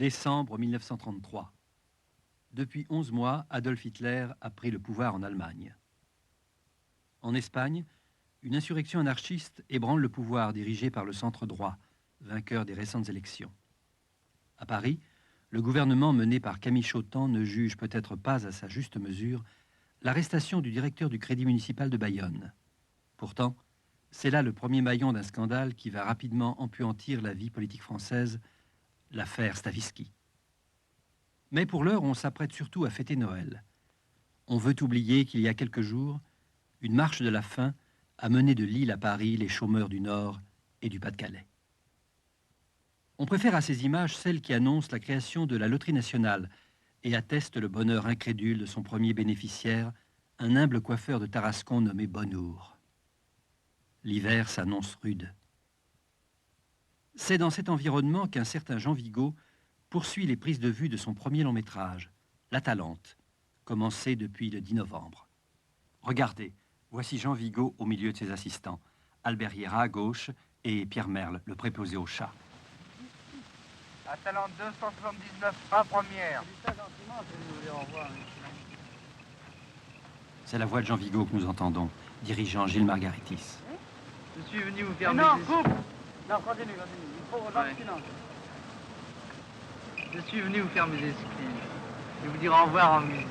Décembre 1933. Depuis 11 mois, Adolf Hitler a pris le pouvoir en Allemagne. En Espagne, une insurrection anarchiste ébranle le pouvoir dirigé par le centre droit, vainqueur des récentes élections. À Paris, le gouvernement mené par Camille Chautemps ne juge peut-être pas à sa juste mesure l'arrestation du directeur du Crédit municipal de Bayonne. Pourtant, c'est là le premier maillon d'un scandale qui va rapidement empuantir la vie politique française, l'affaire Stavisky. Mais pour l'heure, on s'apprête surtout à fêter Noël. On veut oublier qu'il y a quelques jours, une marche de la faim a mené de Lille à Paris les chômeurs du Nord et du Pas-de-Calais. On préfère à ces images celles qui annoncent la création de la loterie nationale et attestent le bonheur incrédule de son premier bénéficiaire, un humble coiffeur de Tarascon nommé Bonnour. L'hiver s'annonce rude. C'est dans cet environnement qu'un certain Jean Vigo poursuit les prises de vue de son premier long métrage, L'Atalante, commencé depuis le 10 novembre. Regardez, voici Jean Vigo au milieu de ses assistants, Albert Hiera à gauche et Pierre Merle, le préposé au chat. Atalante 279, pas première. C'est la voix de Jean Vigo que nous entendons, dirigeant Gilles Margaritis. Je suis venu vous faire Mais mes non, excuses. coupe. Non, continue. Il faut rejoindre le silence. Je suis venu vous faire mes excuses. Et vous dire au revoir en musique.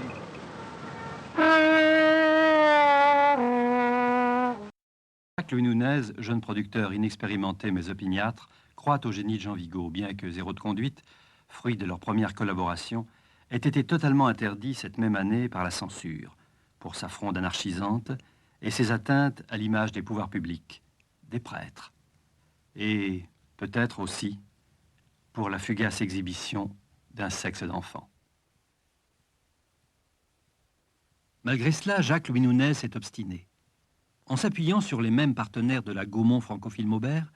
Jacques Louis Nunez, jeune producteur inexpérimenté mais opiniâtre, croit au génie de Jean Vigo, bien que Zéro de conduite, fruit de leur première collaboration, ait été totalement interdit cette même année par la censure, pour sa fronde anarchisante et ses atteintes à l'image des pouvoirs publics, des prêtres, et peut-être aussi pour la fugace exhibition d'un sexe d'enfant. Malgré cela, Jacques Louis Nunez est obstiné. En s'appuyant sur les mêmes partenaires de la Gaumont Francophile Maubert,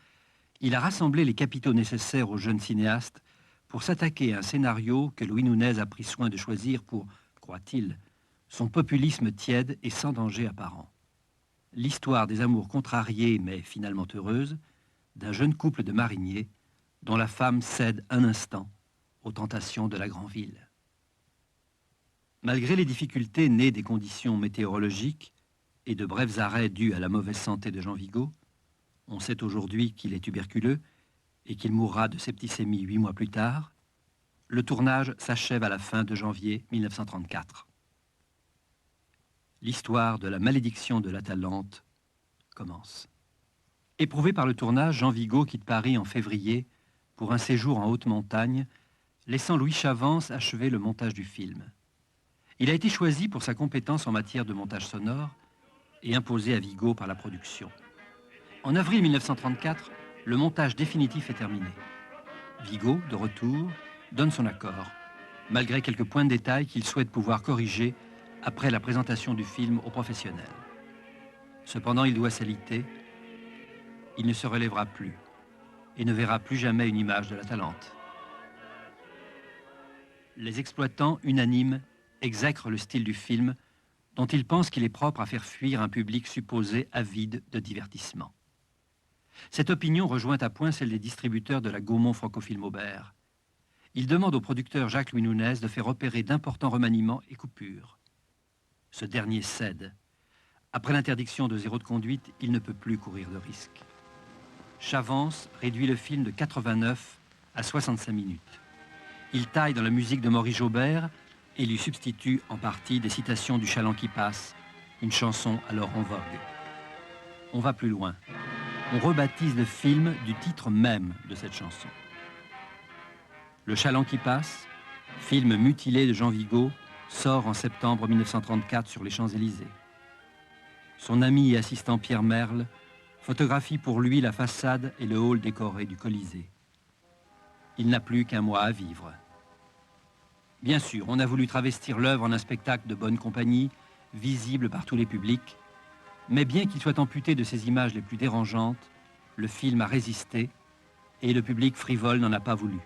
il a rassemblé les capitaux nécessaires au jeune cinéaste pour s'attaquer à un scénario que Louis Nunez a pris soin de choisir pour, croit-il, son populisme tiède et sans danger apparent. L'histoire des amours contrariées mais finalement heureuses d'un jeune couple de mariniers dont la femme cède un instant aux tentations de la grande ville. Malgré les difficultés nées des conditions météorologiques et de brefs arrêts dus à la mauvaise santé de Jean Vigo, on sait aujourd'hui qu'il est tuberculeux et qu'il mourra de septicémie 8 mois plus tard, le tournage s'achève à la fin de janvier 1934. L'histoire de la malédiction de l'Atalante commence. Éprouvé par le tournage, Jean Vigo quitte Paris en février pour un séjour en haute montagne, laissant Louis Chavance achever le montage du film. Il a été choisi pour sa compétence en matière de montage sonore et imposé à Vigo par la production. En avril 1934, le montage définitif est terminé. Vigo, de retour, donne son accord, malgré quelques points de détail qu'il souhaite pouvoir corriger après la présentation du film aux professionnels. Cependant, il doit s'aliter. Il ne se relèvera plus et ne verra plus jamais une image de l'Atalante. Les exploitants unanimes exècrent le style du film dont ils pensent qu'il est propre à faire fuir un public supposé avide de divertissement. Cette opinion rejoint à point celle des distributeurs de la Gaumont Francophile Maubert. Ils demandent au producteur Jacques Louis Nunez de faire opérer d'importants remaniements et coupures. Ce dernier cède. Après l'interdiction de Zéro de conduite, il ne peut plus courir de risque. Chavance réduit le film de 89 à 65 minutes. Il taille dans la musique de Maurice Jaubert et lui substitue en partie des citations du Chaland qui passe, une chanson alors en vogue. On va plus loin. On rebaptise le film du titre même de cette chanson. Le Chaland qui passe, film mutilé de Jean Vigo, sort en septembre 1934 sur les Champs-Élysées. Son ami et assistant Pierre Merle photographie pour lui la façade et le hall décoré du Colisée. Il n'a plus qu'un mois à vivre. Bien sûr, on a voulu travestir l'œuvre en un spectacle de bonne compagnie, visible par tous les publics, mais bien qu'il soit amputé de ses images les plus dérangeantes, le film a résisté et le public frivole n'en a pas voulu.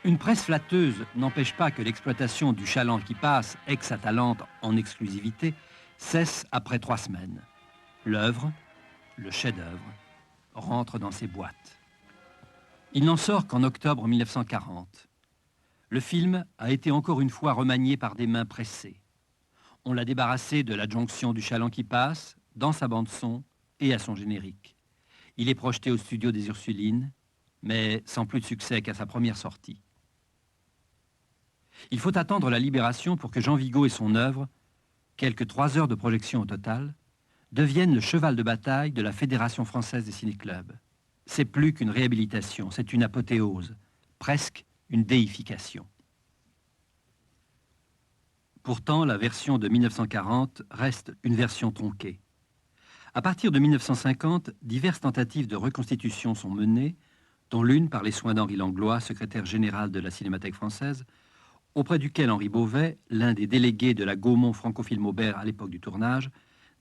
Une presse flatteuse n'empêche pas que l'exploitation du Chaland qui passe, ex-Atalante en exclusivité, cesse après 3 semaines. L'œuvre, le chef-d'œuvre, rentre dans ses boîtes. Il n'en sort qu'en octobre 1940. Le film a été encore une fois remanié par des mains pressées. On l'a débarrassé de l'adjonction du chaland qui passe, dans sa bande-son et à son générique. Il est projeté au studio des Ursulines, mais sans plus de succès qu'à sa première sortie. Il faut attendre la Libération pour que Jean Vigo et son œuvre, quelques 3 heures de projection au total, deviennent le cheval de bataille de la Fédération française des ciné-clubs. C'est plus qu'une réhabilitation, c'est une apothéose, presque une déification. Pourtant, la version de 1940 reste une version tronquée. À partir de 1950, diverses tentatives de reconstitution sont menées, dont l'une par les soins d'Henri Langlois, secrétaire général de la Cinémathèque française, auprès duquel Henri Beauvais, l'un des délégués de la Gaumont Francophile Aubert à l'époque du tournage,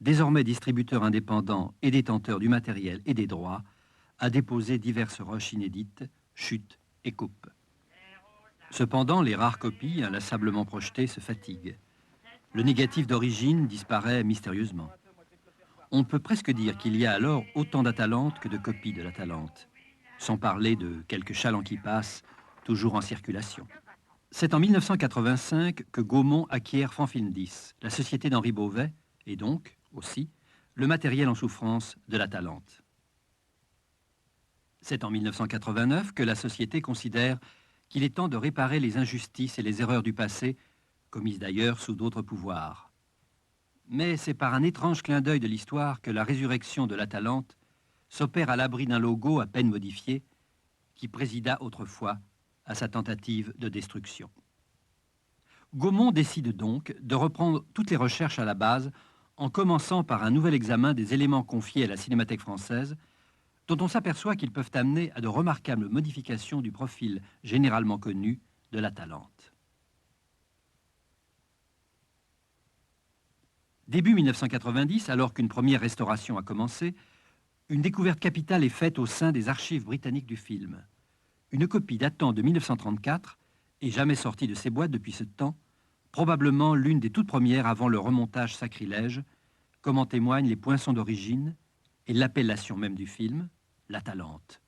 désormais distributeur indépendant et détenteur du matériel et des droits, a déposé diverses rushs inédites, chutes et coupes. Cependant, les rares copies, inlassablement projetées, se fatiguent. Le négatif d'origine disparaît mystérieusement. On peut presque dire qu'il y a alors autant d'Atalante que de copies de l'Atalante, sans parler de quelques chalands qui passent, toujours en circulation. C'est en 1985 que Gaumont acquiert Fanfilm 10, la société d'Henri Beauvais, et donc, aussi, le matériel en souffrance de l'Atalante. C'est en 1989 que la société considère qu'il est temps de réparer les injustices et les erreurs du passé, commises d'ailleurs sous d'autres pouvoirs. Mais c'est par un étrange clin d'œil de l'histoire que la résurrection de l'Atalante s'opère à l'abri d'un logo à peine modifié qui présida autrefois à sa tentative de destruction. Gaumont décide donc de reprendre toutes les recherches à la base en commençant par un nouvel examen des éléments confiés à la Cinémathèque française dont on s'aperçoit qu'ils peuvent amener à de remarquables modifications du profil généralement connu de l'Atalante. Début 1990, alors qu'une première restauration a commencé, une découverte capitale est faite au sein des archives britanniques du film. Une copie datant de 1934 et jamais sortie de ses boîtes depuis ce temps, probablement l'une des toutes premières avant le remontage sacrilège, comme en témoignent les poinçons d'origine et l'appellation même du film, l'Atalante.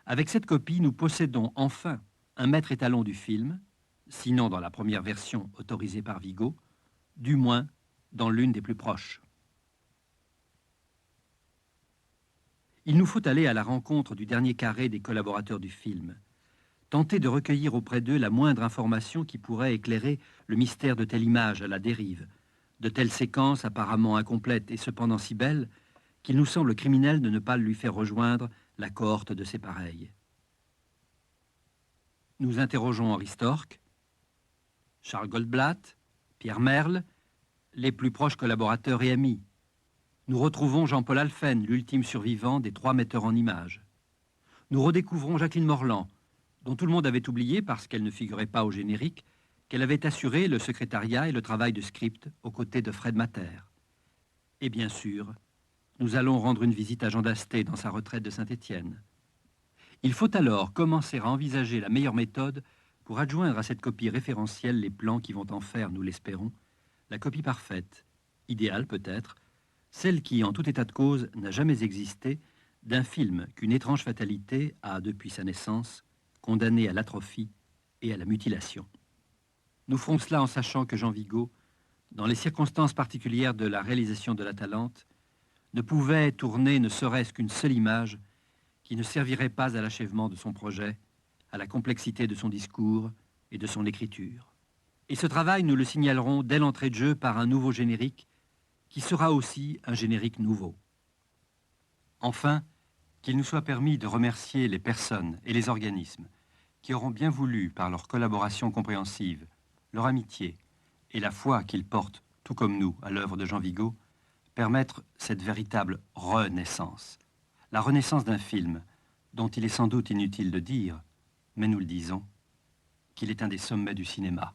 Avec cette copie, nous possédons enfin un maître étalon du film, sinon dans la première version autorisée par Vigo, du moins dans l'une des plus proches. Il nous faut aller à la rencontre du dernier carré des collaborateurs du film, tenter de recueillir auprès d'eux la moindre information qui pourrait éclairer le mystère de telle image à la dérive, de telle séquence apparemment incomplète et cependant si belle qu'il nous semble criminel de ne pas lui faire rejoindre la cohorte de ses pareils. Nous interrogeons Henri Storck, Charles Goldblatt, Pierre Merle, les plus proches collaborateurs et amis. Nous retrouvons Jean-Paul Alphen, l'ultime survivant des 3 metteurs en images. Nous redécouvrons Jacqueline Morland, dont tout le monde avait oublié, parce qu'elle ne figurait pas au générique, qu'elle avait assuré le secrétariat et le travail de script aux côtés de Fred Matter. Et bien sûr, nous allons rendre une visite à Jean Dasté dans sa retraite de Saint-Étienne. Il faut alors commencer à envisager la meilleure méthode pour adjoindre à cette copie référentielle les plans qui vont en faire, nous l'espérons, la copie parfaite, idéale peut-être, celle qui, en tout état de cause, n'a jamais existé, d'un film qu'une étrange fatalité a, depuis sa naissance, condamné à l'atrophie et à la mutilation. Nous ferons cela en sachant que Jean Vigo, dans les circonstances particulières de la réalisation de l'Atalante, ne pouvait tourner ne serait-ce qu'une seule image qui ne servirait pas à l'achèvement de son projet, à la complexité de son discours et de son écriture. Et ce travail, nous le signalerons dès l'entrée de jeu par un nouveau générique qui sera aussi un générique nouveau. Enfin, qu'il nous soit permis de remercier les personnes et les organismes qui auront bien voulu, par leur collaboration compréhensive, leur amitié et la foi qu'ils portent, tout comme nous, à l'œuvre de Jean Vigo, permettre cette véritable renaissance. La renaissance d'un film dont il est sans doute inutile de dire, mais nous le disons, qu'il est un des sommets du cinéma.